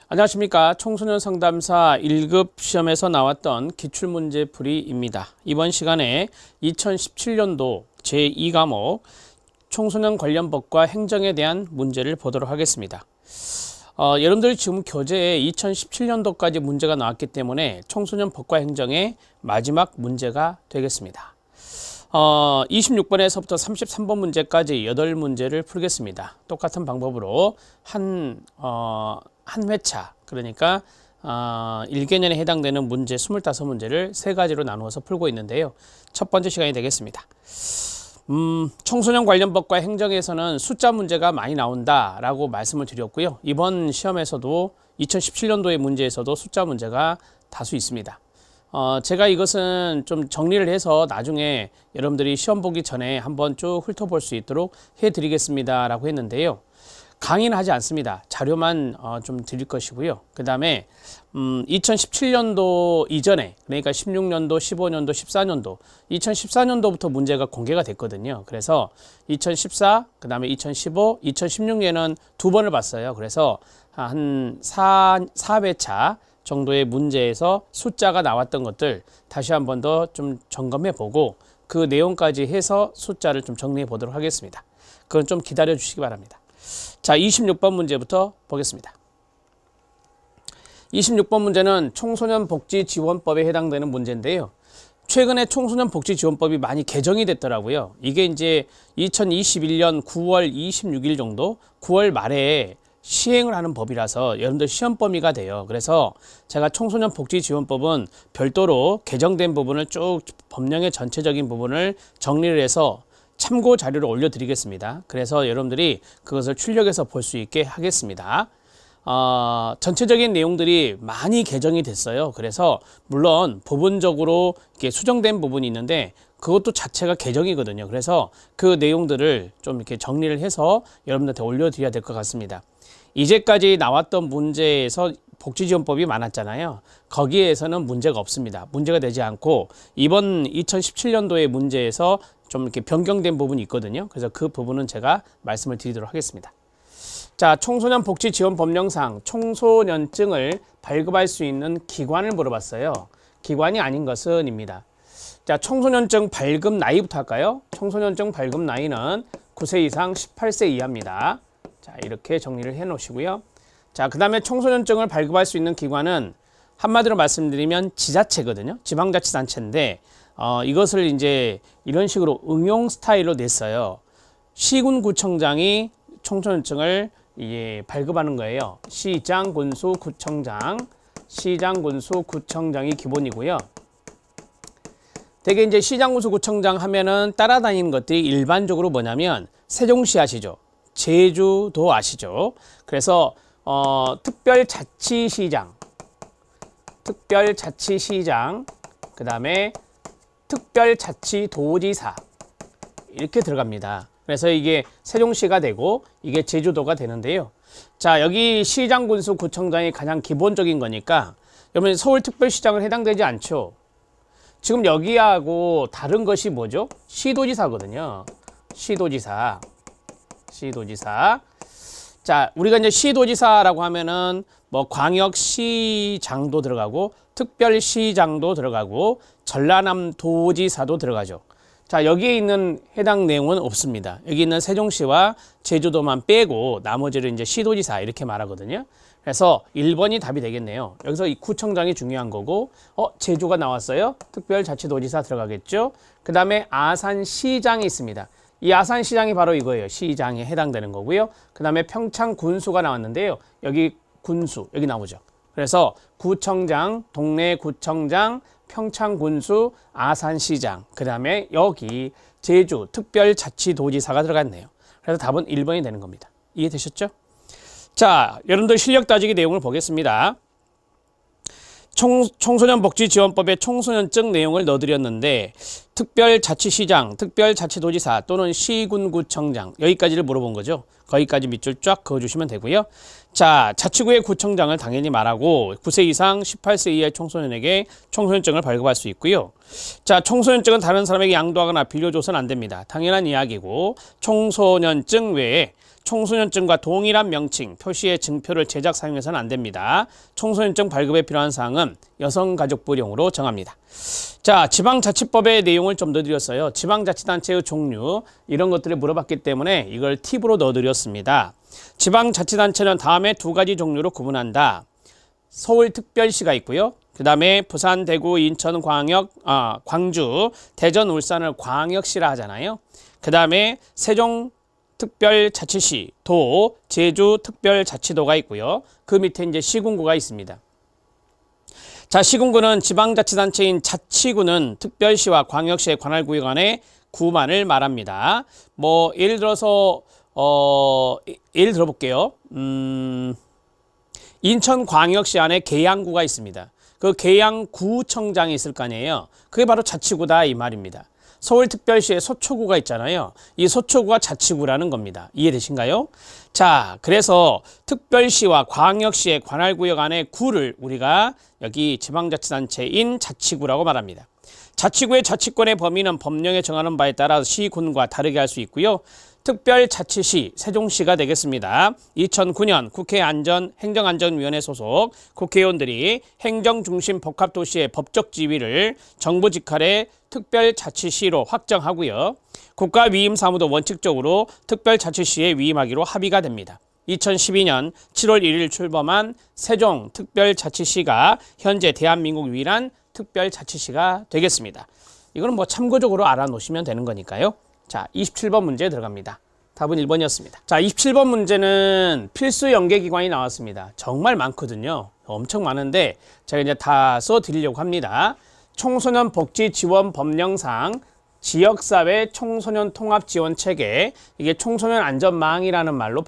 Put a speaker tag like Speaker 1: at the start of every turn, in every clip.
Speaker 1: 안녕하십니까. 청소년 상담사 1급 시험에서 나왔던 기출문제 풀이입니다. 이번 시간에 2017년도 제2과목 청소년 관련 법과 행정에 대한 문제를 보도록 하겠습니다. 여러분들이 지금 교재에 2017년도까지 문제가 나왔기 때문에 청소년 법과 행정의 마지막 문제가 되겠습니다. 26번에서부터 33번 문제까지 8문제를 풀겠습니다. 똑같은 방법으로 한 회차, 그러니까 1개년에 해당되는 문제 25문제를 3가지로 나누어서 풀고 있는데요. 첫 번째 시간이 되겠습니다. 청소년 관련 법과 행정에서는 숫자 문제가 많이 나온다라고 말씀을 드렸고요. 이번 시험에서도 2017년도의 문제에서도 숫자 문제가 다수 있습니다. 제가 이것은 좀 정리를 해서 나중에 여러분들이 시험 보기 전에 한번 쭉 훑어볼 수 있도록 해드리겠습니다 라고 했는데요. 강의는 하지 않습니다. 자료만 좀 드릴 것이고요. 그 다음에 2017년도 이전에, 그러니까 16년도, 15년도, 14년도, 2014년도부터 문제가 공개가 됐거든요. 그래서 2014, 그 다음에 2015, 2016년은 2번을 봤어요. 그래서 한 4회차 정도의 문제에서 숫자가 나왔던 것들 다시 한 번 더 좀 점검해 보고 그 내용까지 해서 숫자를 좀 정리해 보도록 하겠습니다. 그건 좀 기다려 주시기 바랍니다. 자, 26번 문제부터 보겠습니다. 26번 문제는 청소년 복지 지원법에 해당되는 문제인데요. 최근에 청소년 복지 지원법이 많이 개정이 됐더라고요. 이게 이제 2021년 9월 26일 정도, 9월 말에 시행을 하는 법이라서 여러분들 시험 범위가 돼요. 그래서 제가 청소년 복지 지원법은 별도로 개정된 부분을 쭉 법령의 전체적인 부분을 정리를 해서 참고 자료를 올려드리겠습니다. 그래서 여러분들이 그것을 출력해서 볼 수 있게 하겠습니다. 전체적인 내용들이 많이 개정이 됐어요. 그래서 물론 부분적으로 이렇게 수정된 부분이 있는데 그것도 자체가 개정이거든요. 그래서 그 내용들을 좀 이렇게 정리를 해서 여러분들한테 올려드려야 될 것 같습니다. 이제까지 나왔던 문제에서 복지지원법이 많았잖아요. 거기에서는 문제가 없습니다. 문제가 되지 않고 이번 2017년도의 문제에서 좀 이렇게 변경된 부분이 있거든요. 그래서 그 부분은 제가 말씀을 드리도록 하겠습니다. 자, 청소년 복지 지원 법령상 청소년증을 발급할 수 있는 기관을 물어봤어요. 기관이 아닌 것은입니다. 자, 청소년증 발급 나이부터 할까요? 청소년증 발급 나이는 9세 이상 18세 이하입니다. 자, 이렇게 정리를 해 놓으시고요. 자, 그 다음에 청소년증을 발급할 수 있는 기관은 한마디로 말씀드리면 지자체거든요. 지방자치단체인데 이것을 이제 이런 식으로 응용 스타일로 냈어요. 시군구청장이 청소년증을 발급하는 거예요. 시장, 군수, 구청장, 시장, 군수, 구청장이 기본이고요. 되게 이제 시장, 군수, 구청장 하면은 따라다니는 것들이 일반적으로 뭐냐면 세종시 아시죠? 제주도 아시죠? 그래서 특별자치시장, 그 다음에 특별자치도지사 이렇게 들어갑니다. 그래서 이게 세종시가 되고 이게 제주도가 되는데요. 자, 여기 시장, 군수, 구청장이 가장 기본적인 거니까 여러분 서울특별시장을 해당되지 않죠. 지금 여기하고 다른 것이 뭐죠? 시도지사거든요. 시도지사. 자, 우리가 이제 시도지사라고 하면은 뭐 광역시장도 들어가고 특별시장도 들어가고 전라남도지사도 들어가죠. 자, 여기에 있는 해당 내용은 없습니다. 여기 있는 세종시와 제주도만 빼고 나머지를 이제 시도지사 이렇게 말하거든요. 그래서 1번이 답이 되겠네요. 여기서 이 구청장이 중요한 거고, 제주가 나왔어요. 특별자치도지사 들어가겠죠. 그 다음에 아산시장이 있습니다. 이 아산시장이 바로 이거예요. 시장에 해당되는 거고요. 그 다음에 평창군수가 나왔는데요. 여기 군수, 여기 나오죠. 그래서 구청장, 동래구청장, 평창군수, 아산시장, 그 다음에 여기 제주 특별자치도지사가 들어갔네요. 그래서 답은 1번이 되는 겁니다. 이해되셨죠? 자, 여러분들 실력 따지기 내용을 보겠습니다. 청소년 복지 지원법에 청소년증 내용을 넣어드렸는데 특별자치시장, 특별자치도지사 또는 시군구청장 여기까지를 물어본 거죠. 거기까지 밑줄 쫙 그어주시면 되고요. 자, 자치구의 구청장을 당연히 말하고 9세 이상 18세 이하의 청소년에게 청소년증을 발급할 수 있고요. 자, 청소년증은 다른 사람에게 양도하거나 빌려줘서는 안 됩니다. 당연한 이야기고 청소년증 외에 청소년증과 동일한 명칭, 표시의 증표를 제작 사용해서는 안 됩니다. 청소년증 발급에 필요한 사항은 여성가족부령으로 정합니다. 자, 지방자치법의 내용을 좀 더 드렸어요. 지방자치단체의 종류 이런 것들을 물어봤기 때문에 이걸 팁으로 넣어드렸습니다. 지방자치단체는 다음에 두 가지 종류로 구분한다. 서울특별시가 있고요. 그 다음에 부산, 대구, 인천, 광주, 대전, 울산을 광역시라 하잖아요. 그 다음에 세종 특별자치시, 도, 제주 특별자치도가 있고요. 그 밑에 이제 시군구가 있습니다. 자, 시군구는 지방자치단체인 자치구는 특별시와 광역시의 관할구역 안에 구만을 말합니다. 뭐 예를 들어서 예를 들어볼게요. 인천광역시 안에 계양구가 있습니다. 그 계양구청장이 있을 거 아니에요. 그게 바로 자치구다 이 말입니다. 서울특별시에 서초구가 있잖아요. 이 서초구가 자치구라는 겁니다. 이해되신가요? 자, 그래서 특별시와 광역시의 관할구역 안에 구를 우리가 여기 지방자치단체인 자치구라고 말합니다. 자치구의 자치권의 범위는 법령에 정하는 바에 따라 시군과 다르게 할 수 있고요. 특별자치시, 세종시가 되겠습니다. 2009년 국회 행정안전위원회 소속 국회의원들이 행정중심 복합도시의 법적 지위를 정부 직할의 특별자치시로 확정하고요. 국가위임사무도 원칙적으로 특별자치시에 위임하기로 합의가 됩니다. 2012년 7월 1일 출범한 세종 특별자치시가 현재 대한민국 유일한 특별자치시가 되겠습니다. 이거는 뭐 참고적으로 알아놓으시면 되는 거니까요. 자, 27번 문제 들어갑니다. 답은 1번이었습니다. 자, 27번 문제는 필수 연계기관이 나왔습니다. 정말 많거든요. 엄청 많은데 제가 이제 다 써드리려고 합니다. 청소년 복지 지원 법령상 지역사회 청소년 통합 지원 체계, 이게 청소년 안전망이라는 말로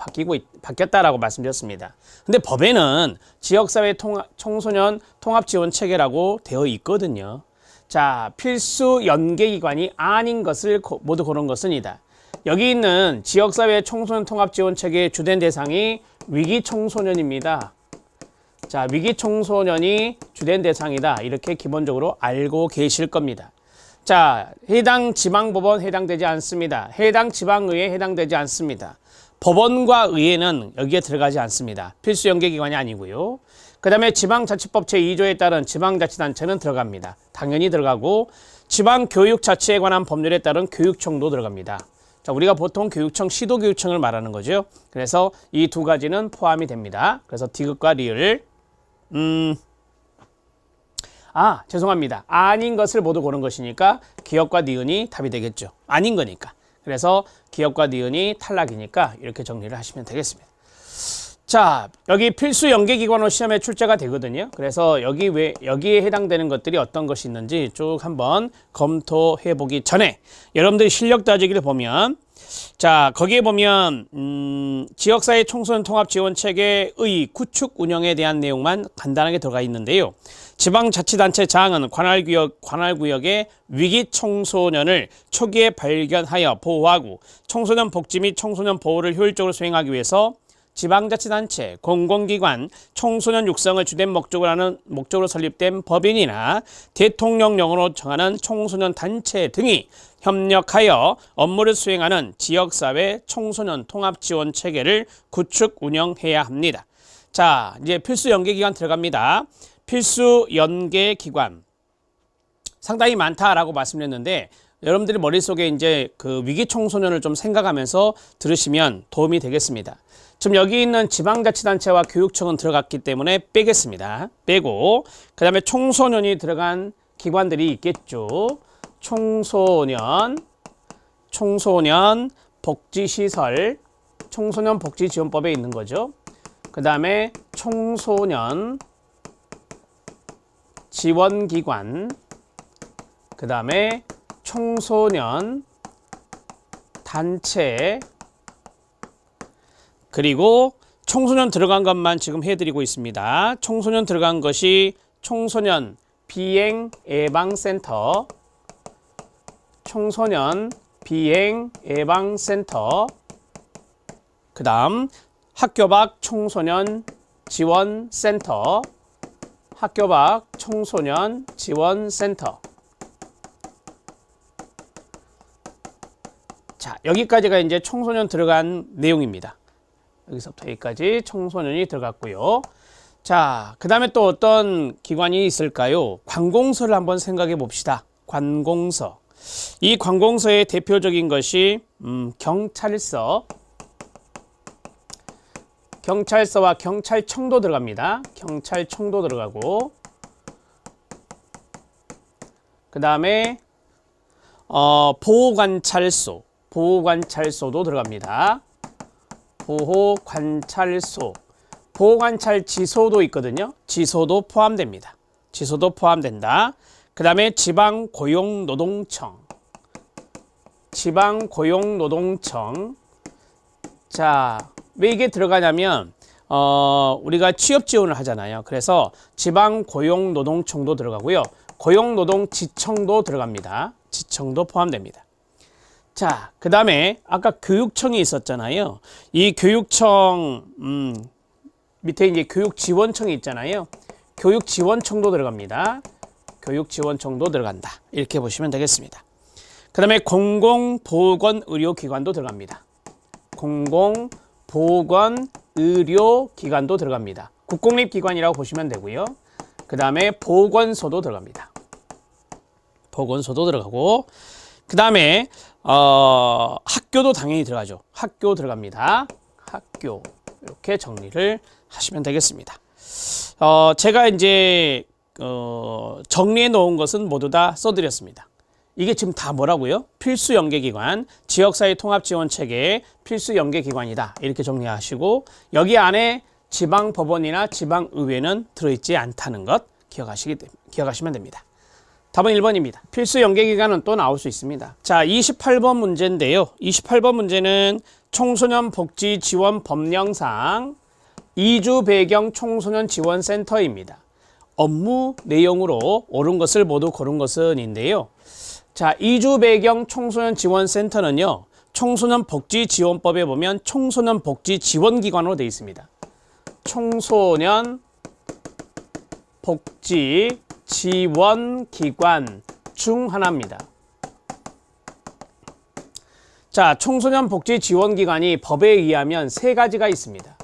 Speaker 1: 바뀌었다라고 말씀드렸습니다. 근데 법에는 지역사회 청소년 통합 지원 체계라고 되어 있거든요. 자, 필수 연계기관이 아닌 것을 모두 고른 것은이다. 여기 있는 지역사회 청소년 통합 지원 체계의 주된 대상이 위기청소년입니다. 자, 위기청소년이 주된 대상이다. 이렇게 기본적으로 알고 계실 겁니다. 자, 해당 지방법원 해당되지 않습니다. 해당 지방의회 해당되지 않습니다. 법원과 의회는 여기에 들어가지 않습니다. 필수 연계기관이 아니고요. 그 다음에 지방자치법 제2조에 따른 지방자치단체는 들어갑니다. 당연히 들어가고 지방교육자치에 관한 법률에 따른 교육청도 들어갑니다. 자, 우리가 보통 교육청, 시도교육청을 말하는 거죠. 그래서 이 두 가지는 포함이 됩니다. 그래서 디귿과 리을 죄송합니다. 아닌 것을 모두 고른 것이니까 기역과 니은이 답이 되겠죠. 아닌 거니까. 그래서 기역과 니은이 탈락이니까 이렇게 정리를 하시면 되겠습니다. 자, 여기 필수 연계기관으로 시험에 출제가 되거든요. 그래서 여기에 해당되는 것들이 어떤 것이 있는지 쭉 한번 검토해 보기 전에 여러분들이 실력 따지기를 보면, 자, 거기에 보면 지역사회 청소년 통합 지원 체계의 구축 운영에 대한 내용만 간단하게 들어가 있는데요. 지방자치단체 장은 관할구역의 위기 청소년을 초기에 발견하여 보호하고 청소년 복지 및 청소년 보호를 효율적으로 수행하기 위해서 지방자치단체, 공공기관, 청소년 육성을 주된 목적으로 설립된 법인이나 대통령령으로 정하는 청소년 단체 등이 협력하여 업무를 수행하는 지역사회 청소년 통합지원 체계를 구축 운영해야 합니다. 자, 이제 필수 연계기관 들어갑니다. 필수 연계기관 상당히 많다라고 말씀드렸는데 여러분들이 머릿속에 이제 그 위기 청소년을 좀 생각하면서 들으시면 도움이 되겠습니다. 지금 여기 있는 지방자치단체와 교육청은 들어갔기 때문에 빼겠습니다. 빼고 그 다음에 청소년이 들어간 기관들이 있겠죠. 청소년 복지시설, 청소년 복지지원법에 있는 거죠. 그 다음에 청소년 지원기관, 그 다음에 청소년 단체, 그리고 청소년 들어간 것만 지금 해드리고 있습니다. 청소년 들어간 것이 청소년 비행 예방센터, 청소년 비행 예방센터, 그 다음 학교 밖 청소년 지원센터, 학교 밖 청소년 지원센터. 자, 여기까지가 이제 청소년 들어간 내용입니다. 여기서부터 여기까지 청소년이 들어갔고요. 자, 그 다음에 또 어떤 기관이 있을까요? 관공서를 한번 생각해 봅시다. 관공서. 이 관공서의 대표적인 것이 경찰서, 경찰서와 경찰청도 들어갑니다. 경찰청도 들어가고, 그 다음에 보호관찰소, 보호관찰소도 들어갑니다. 보호관찰소, 보호관찰지소도 있거든요. 지소도 포함됩니다. 지소도 포함된다. 그 다음에 지방고용노동청, 지방고용노동청. 자, 왜 이게 들어가냐면 우리가 취업 지원을 하잖아요. 그래서 지방고용노동청도 들어가고요. 고용노동지청도 들어갑니다. 지청도 포함됩니다. 자, 그 다음에 아까 교육청이 있었잖아요. 이 교육청 밑에 이제 교육지원청이 있잖아요. 교육지원청도 들어갑니다. 교육지원청도 들어간다. 이렇게 보시면 되겠습니다. 그 다음에 공공보건의료기관도 들어갑니다. 공공보건의료기관도 들어갑니다. 국공립기관이라고 보시면 되고요. 그 다음에 보건소도 들어갑니다. 보건소도 들어가고, 그 다음에 학교도 당연히 들어가죠. 학교 들어갑니다. 학교. 이렇게 정리를 하시면 되겠습니다. 제가 이제 정리해 놓은 것은 모두 다 써드렸습니다. 이게 지금 다 뭐라고요? 필수 연계기관, 지역사회 통합지원체계의 필수 연계기관이다. 이렇게 정리하시고, 여기 안에 지방법원이나 지방의회는 들어있지 않다는 것 기억하시면 됩니다. 답은 1번입니다. 필수 연계기관은 또 나올 수 있습니다. 자, 28번 문제인데요. 28번 문제는 청소년 복지 지원 법령상 이주 배경 청소년 지원센터입니다. 업무 내용으로 옳은 것을 모두 고른 것은인데요. 자, 이주 배경 청소년 지원센터는요, 청소년 복지 지원법에 보면 청소년 복지 지원기관으로 되어 있습니다. 청소년 복지 지원기관 중 하나입니다. 자, 청소년 복지 지원기관이 법에 의하면 세 가지가 있습니다.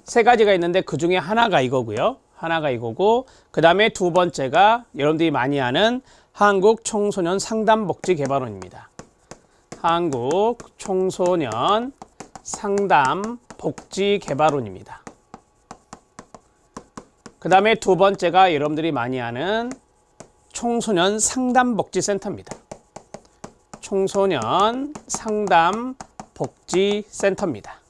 Speaker 1: 세 가지가 있는데 그 중에 하나가 이거고요. 하나가 이거고, 그 다음에 두 번째가 여러분들이 많이 아는 한국청소년 상담복지개발원입니다. 한국청소년 상담복지개발원입니다. 그 다음에 두 번째가 여러분들이 많이 아는 청소년 상담복지센터입니다. 청소년 상담복지센터입니다.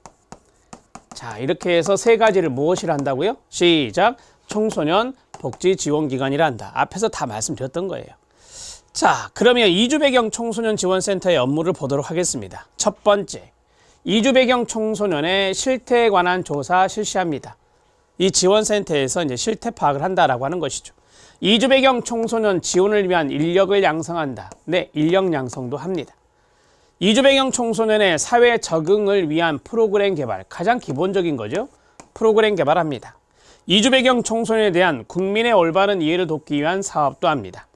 Speaker 1: 자, 이렇게 해서 세 가지를 무엇이라 한다고요? 시작! 청소년 복지지원기관이라 한다. 앞에서 다 말씀드렸던 거예요. 자, 그러면 이주배경 청소년 지원센터의 업무를 보도록 하겠습니다. 첫 번째, 이주배경 청소년의 실태에 관한 조사 실시합니다. 이 지원센터에서 이제 실태 파악을 한다라고 하는 것이죠. 이주배경 청소년 지원을 위한 인력을 양성한다. 네, 인력 양성도 합니다. 이주배경 청소년의 사회 적응을 위한 프로그램 개발, 가장 기본적인 거죠. 프로그램 개발합니다. 이주배경 청소년에 대한 국민의 올바른 이해를 돕기 위한 사업도 합니다.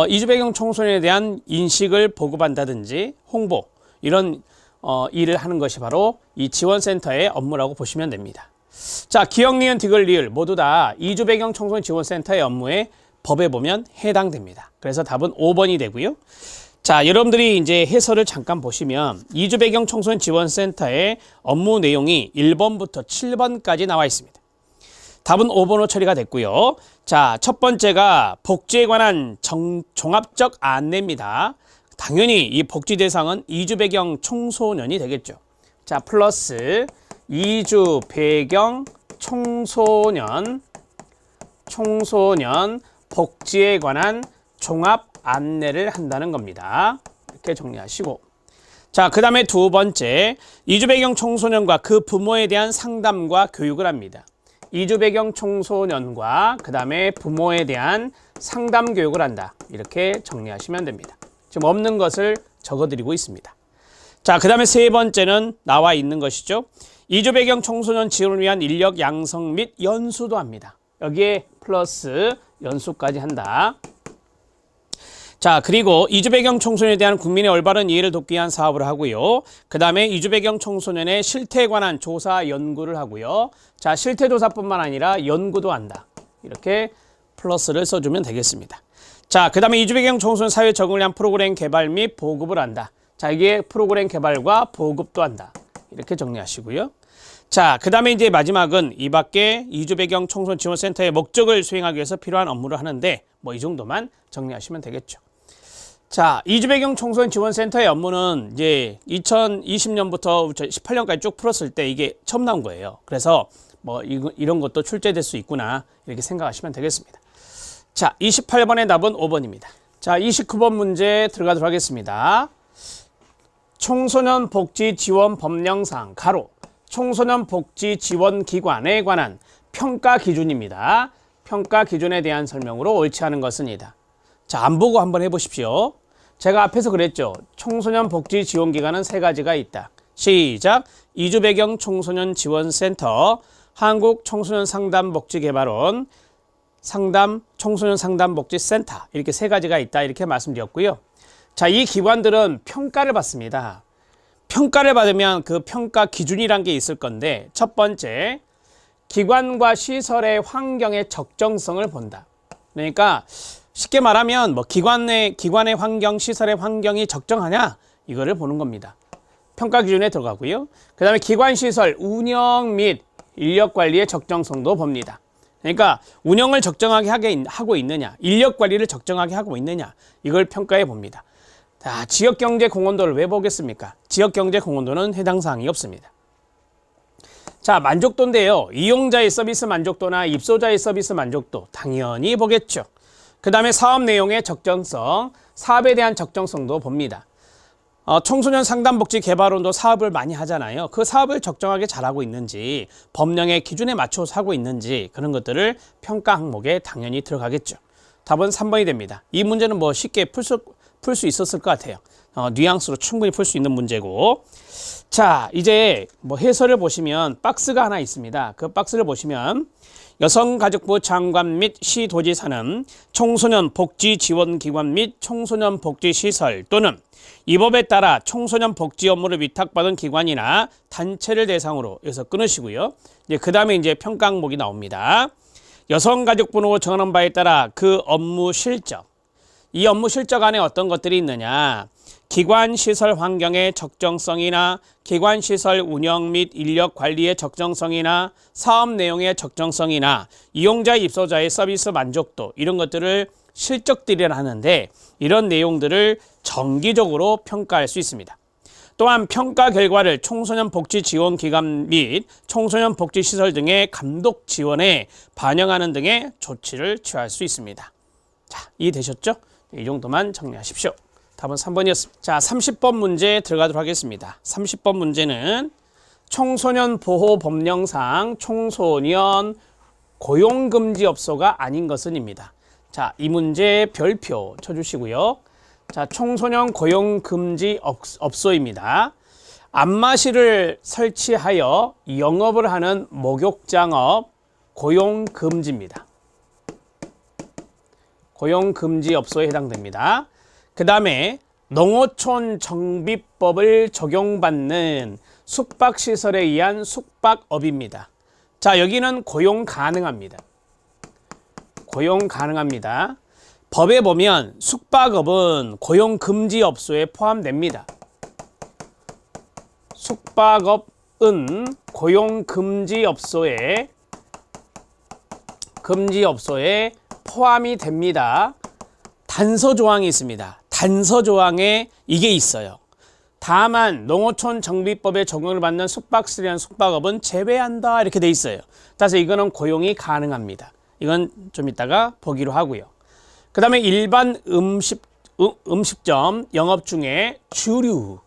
Speaker 1: 이주배경 청소년에 대한 인식을 보급한다든지 홍보, 이런 일을 하는 것이 바로 이 지원센터의 업무라고 보시면 됩니다. 자, 기억, 니은, 디귿, 리을 모두 다 이주배경 청소년 지원센터의 업무에 법에 보면 해당됩니다. 그래서 답은 5번이 되고요. 자, 여러분들이 이제 해설을 잠깐 보시면 이주배경 청소년 지원센터의 업무 내용이 1번부터 7번까지 나와 있습니다. 답은 5번으로 처리가 됐고요. 자, 첫 번째가 복지에 관한 종합적 안내입니다. 당연히 이 복지 대상은 이주 배경 청소년이 되겠죠. 자, 플러스 이주 배경 청소년 복지에 관한 종합 안내를 한다는 겁니다. 이렇게 정리하시고, 자, 그 다음에 두 번째, 이주 배경 청소년과 그 부모에 대한 상담과 교육을 합니다. 이주 배경 청소년과 그 다음에 부모에 대한 상담 교육을 한다. 이렇게 정리하시면 됩니다. 지금 없는 것을 적어드리고 있습니다. 자, 그 다음에 세 번째는 나와 있는 것이죠. 이주 배경 청소년 지원을 위한 인력 양성 및 연수도 합니다. 여기에 플러스 연수까지 한다. 자, 그리고 이주 배경 청소년에 대한 국민의 올바른 이해를 돕기 위한 사업을 하고요. 그 다음에 이주 배경 청소년의 실태에 관한 조사 연구를 하고요. 자, 실태 조사뿐만 아니라 연구도 한다. 이렇게 플러스를 써주면 되겠습니다. 자, 그 다음에 이주 배경 청소년 사회 적응을 위한 프로그램 개발 및 보급을 한다. 자, 이게 프로그램 개발과 보급도 한다. 이렇게 정리하시고요. 자, 그 다음에 이제 마지막은 이 밖에 이주 배경 청소년 지원센터의 목적을 수행하기 위해서 필요한 업무를 하는데 뭐 이 정도만 정리하시면 되겠죠. 자, 이주 배경 청소년 지원센터의 업무는 이제 2020년부터 18년까지 쭉 풀었을 때 이게 처음 나온 거예요. 그래서 뭐 이런 것도 출제될 수 있구나 이렇게 생각하시면 되겠습니다. 자, 28번의 답은 5번입니다. 자, 29번 문제 들어가도록 하겠습니다. 청소년 복지 지원 법령상 가로 청소년 복지 지원 기관에 관한 평가 기준입니다. 평가 기준에 대한 설명으로 옳지 않은 것은이다. 자, 안 보고 한번 해보십시오. 제가 앞에서 그랬죠. 청소년 복지 지원 기관은 세 가지가 있다. 시작. 이주 배경 청소년 지원센터, 한국 청소년 상담 복지 개발원, 청소년 상담 복지 센터 이렇게 세 가지가 있다. 이렇게 말씀드렸고요. 자, 이 기관들은 평가를 받습니다. 평가를 받으면 그 평가 기준이란 게 있을 건데 첫 번째, 기관과 시설의 환경의 적정성을 본다. 그러니까 쉽게 말하면 뭐 기관의 환경, 시설의 환경이 적정하냐 이거를 보는 겁니다. 평가 기준에 들어가고요. 그 다음에 기관 시설 운영 및 인력 관리의 적정성도 봅니다. 그러니까 운영을 적정하게 하고 있느냐, 인력 관리를 적정하게 하고 있느냐 이걸 평가해 봅니다. 자, 지역경제 공헌도를 왜 보겠습니까? 지역경제 공헌도는 해당 사항이 없습니다. 자, 만족도인데요. 이용자의 서비스 만족도나 입소자의 서비스 만족도 당연히 보겠죠. 그 다음에 사업 내용의 적정성, 사업에 대한 적정성도 봅니다. 청소년 상담복지 개발원도 사업을 많이 하잖아요. 그 사업을 적정하게 잘하고 있는지, 법령의 기준에 맞춰서 하고 있는지 그런 것들을 평가 항목에 당연히 들어가겠죠. 답은 3번이 됩니다. 이 문제는 뭐 쉽게 풀 수 있었을 것 같아요. 뉘앙스로 충분히 풀 수 있는 문제고. 자, 이제 뭐 해설을 보시면 박스가 하나 있습니다. 그 박스를 보시면 여성가족부 장관 및 시도지사는 청소년 복지지원기관 및 청소년 복지시설 또는 이 법에 따라 청소년 복지 업무를 위탁받은 기관이나 단체를 대상으로 여기서 끊으시고요. 그 다음에 이제 평가 항목이 나옵니다. 여성가족부로 정하는 바에 따라 그 업무 실적, 이 업무 실적 안에 어떤 것들이 있느냐, 기관 시설 환경의 적정성이나 기관 시설 운영 및 인력 관리의 적정성이나 사업 내용의 적정성이나 이용자 입소자의 서비스 만족도 이런 것들을 실적들이라 하는데 이런 내용들을 정기적으로 평가할 수 있습니다. 또한 평가 결과를 청소년 복지 지원 기관 및 청소년 복지 시설 등의 감독 지원에 반영하는 등의 조치를 취할 수 있습니다. 자, 이해되셨죠? 이 정도만 정리하십시오. 답은 3번이었습니다. 자, 30번 문제 들어가도록 하겠습니다. 30번 문제는 청소년 보호 법령상 청소년 고용금지업소가 아닌 것은입니다. 자, 이 문제 별표 쳐주시고요. 자, 청소년 고용금지업소입니다. 안마실을 설치하여 영업을 하는 목욕장업 고용금지입니다. 고용금지업소에 해당됩니다. 그 다음에 농어촌 정비법을 적용받는 숙박시설에 의한 숙박업입니다. 자, 여기는 고용 가능합니다. 고용 가능합니다. 법에 보면 숙박업은 고용금지업소에 포함됩니다. 숙박업은 고용금지업소에 포함이 됩니다. 단서 조항이 있습니다. 단서 조항에 이게 있어요. 다만 농어촌 정비법에 적용을 받는 숙박시설이나 숙박업은 제외한다 이렇게 돼 있어요. 따라서 이거는 고용이 가능합니다. 이건 좀 이따가 보기로 하고요. 그 다음에 일반 음식점 영업 중에 주로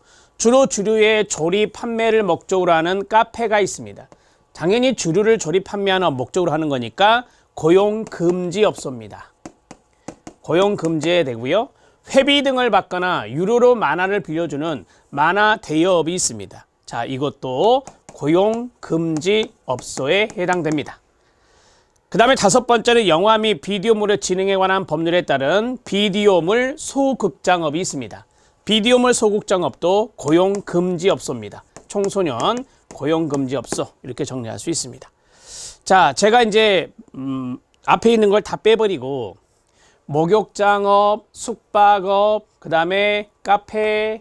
Speaker 1: 주류의 조리 판매를 목적으로 하는 카페가 있습니다. 당연히 주류를 조립 판매하는 목적으로 하는 거니까 고용금지업소입니다. 고용금지에 되고요. 회비 등을 받거나 유료로 만화를 빌려주는 만화 대여업이 있습니다. 자, 이것도 고용금지업소에 해당됩니다. 그 다음에 다섯 번째는 영화 및 비디오물의 진흥에 관한 법률에 따른 비디오물 소극장업이 있습니다. 비디오물 소극장업도 고용금지업소입니다. 청소년 고용금지업소 이렇게 정리할 수 있습니다. 자, 제가 이제 앞에 있는 걸 다 빼버리고 목욕장업, 숙박업, 그 다음에 카페,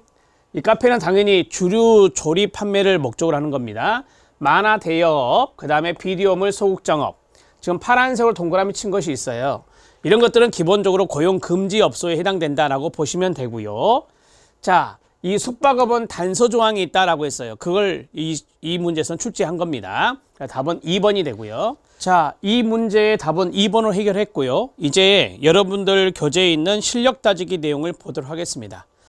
Speaker 1: 이 카페는 당연히 주류 조립 판매를 목적으로 하는 겁니다. 만화 대여업, 그 다음에 비디오물 소극장업, 지금 파란색으로 동그라미 친 것이 있어요. 이런 것들은 기본적으로 고용금지업소에 해당된다라고 보시면 되고요. 자, 이 숙박업은 단서 조항이 있다라고 했어요. 그걸 이 문제에서는 출제한 겁니다. 답은 2번이 되고요. 자, 이 문제의 답은 2번으로 해결했고요. 이제 여러분들 교재에 있는 실력 따지기 내용을 보도록 하겠습니다.